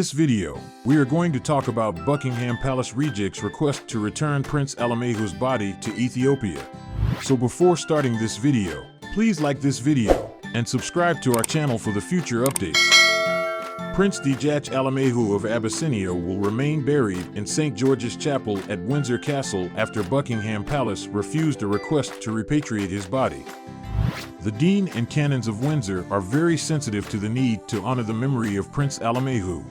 this video, we are going to talk about Buckingham Palace rejects' request to return Prince Alemayehu's body to Ethiopia. So before starting this video, please like this video and subscribe to our channel for the future updates. Prince Dejatch Alemayehu of Abyssinia will remain buried in St. George's Chapel at Windsor Castle after Buckingham Palace refused a request to repatriate his body. The Dean and Canons of Windsor are very sensitive to the need to honor the memory of Prince Alemayehu.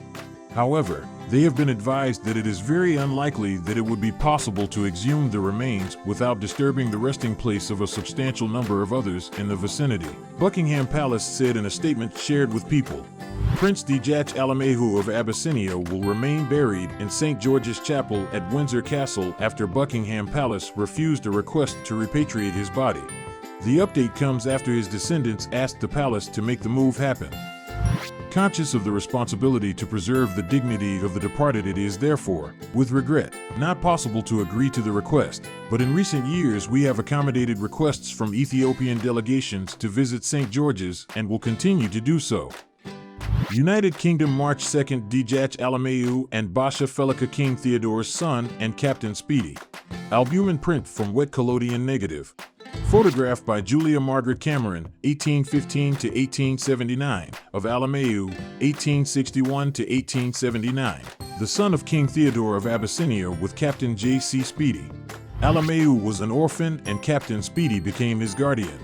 However, they have been advised that it is very unlikely that it would be possible to exhume the remains without disturbing the resting place of a substantial number of others in the vicinity. Buckingham Palace said in a statement shared with People, Prince Dejatch Alemayehu of Abyssinia will remain buried in St. George's Chapel at Windsor Castle after Buckingham Palace refused a request to repatriate his body. The update comes after his descendants asked the palace to make the move happen. Conscious of the responsibility to preserve the dignity of the departed, it is therefore, with regret, not possible to agree to the request, but in recent years we have accommodated requests from Ethiopian delegations to visit St. George's and will continue to do so. United Kingdom March 2nd, Dejatch Alemayehu and Basha Felika King Theodore's son and Captain Speedy. Albumin print from Wet Collodion negative. Photographed by Julia Margaret Cameron, 1815 to 1879, of Alemayehu, 1861 to 1879, the son of King Theodore of Abyssinia with Captain J.C. Speedy. Alemayehu was an orphan and Captain Speedy became his guardian.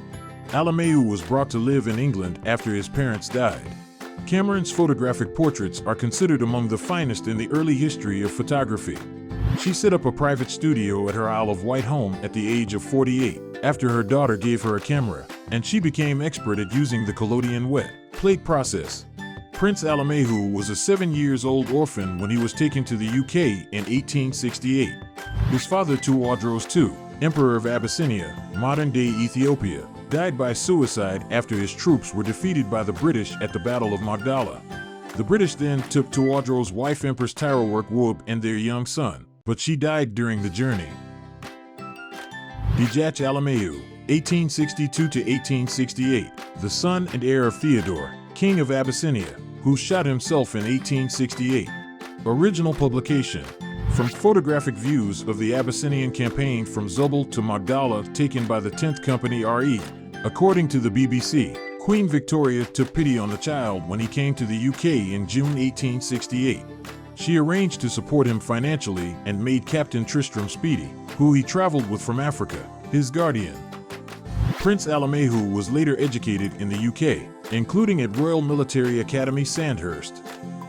Alemayehu was brought to live in England after his parents died. Cameron's photographic portraits are considered among the finest in the early history of photography. She set up a private studio at her Isle of Wight home at the age of 48, after her daughter gave her a camera, and she became expert at using the collodion wet plate process. Prince Alemayehu was a 7-year-old orphan when he was taken to the UK in 1868. His father Tewodros II, Emperor of Abyssinia, modern-day Ethiopia, died by suicide after his troops were defeated by the British at the Battle of Magdala. The British then took Tewodros' wife Empress Tyrowerk Wub and their young son, but she died during the journey. Dejatch Alemayehu, 1862 to 1868, the son and heir of Theodore, King of Abyssinia, who shot himself in 1868. Original publication. From photographic views of the Abyssinian campaign from Zobel to Magdala taken by the 10th Company RE. According to the BBC, Queen Victoria took pity on the child when he came to the UK in June 1868. She arranged to support him financially and made Captain Tristram Speedy, who he traveled with from Africa, his guardian. Prince Alemayehu was later educated in the UK, including at Royal Military Academy Sandhurst.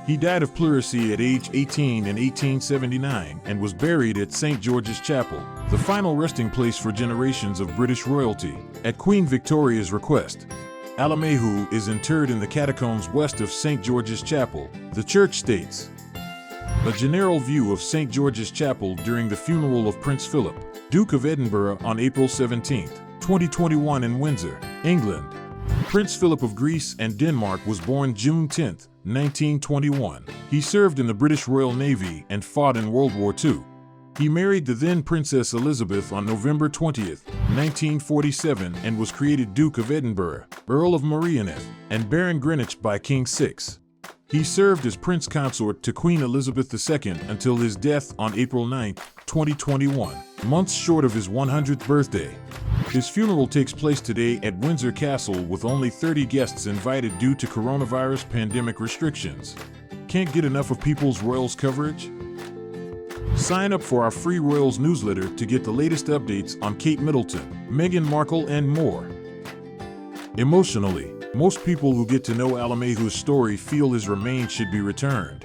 He died of pleurisy at age 18 in 1879 and was buried at St. George's Chapel, the final resting place for generations of British royalty, at Queen Victoria's request. Alemayehu is interred in the catacombs west of St. George's Chapel, the church states. A general view of St. George's Chapel during the funeral of Prince Philip, Duke of Edinburgh on April 17, 2021 in Windsor, England. Prince Philip of Greece and Denmark was born June 10, 1921. He served in the British Royal Navy and fought in World War II. He married the then Princess Elizabeth on November 20, 1947 and was created Duke of Edinburgh, Earl of Merioneth, and Baron Greenwich by King VI. He served as Prince Consort to Queen Elizabeth II until his death on April 9, 2021, months short of his 100th birthday. His funeral takes place today at Windsor Castle with only 30 guests invited due to coronavirus pandemic restrictions. Can't get enough of People's Royals coverage? Sign up for our free Royals newsletter to get the latest updates on Kate Middleton, Meghan Markle, and more. Emotionally, most people who get to know Alemayehu's story feel his remains should be returned.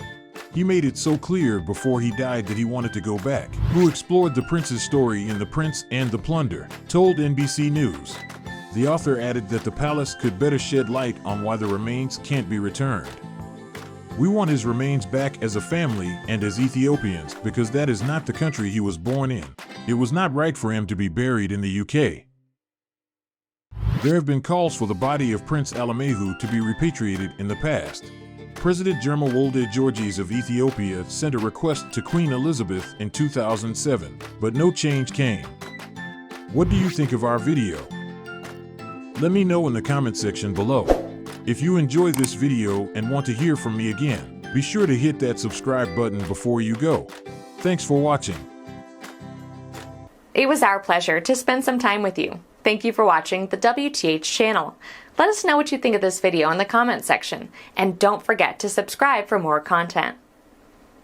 He made it so clear before he died that he wanted to go back. Who explored the prince's story in The Prince and the Plunder, told NBC News. The author added that the palace could better shed light on why the remains can't be returned. We want his remains back as a family and as Ethiopians because that is not the country he was born in. It was not right for him to be buried in the UK. There have been calls for the body of Prince Alemayehu to be repatriated in the past. President Germa Wolde Georges of Ethiopia sent a request to Queen Elizabeth in 2007, but no change came. What do you think of our video? Let me know in the comment section below. If you enjoy this video and want to hear from me again, Be sure to hit that subscribe button before you go. Thanks for watching. It was our pleasure to spend some time with you. Thank you for watching the WTH channel. Let us know what you think of this video in the comment section, and don't forget to subscribe for more content.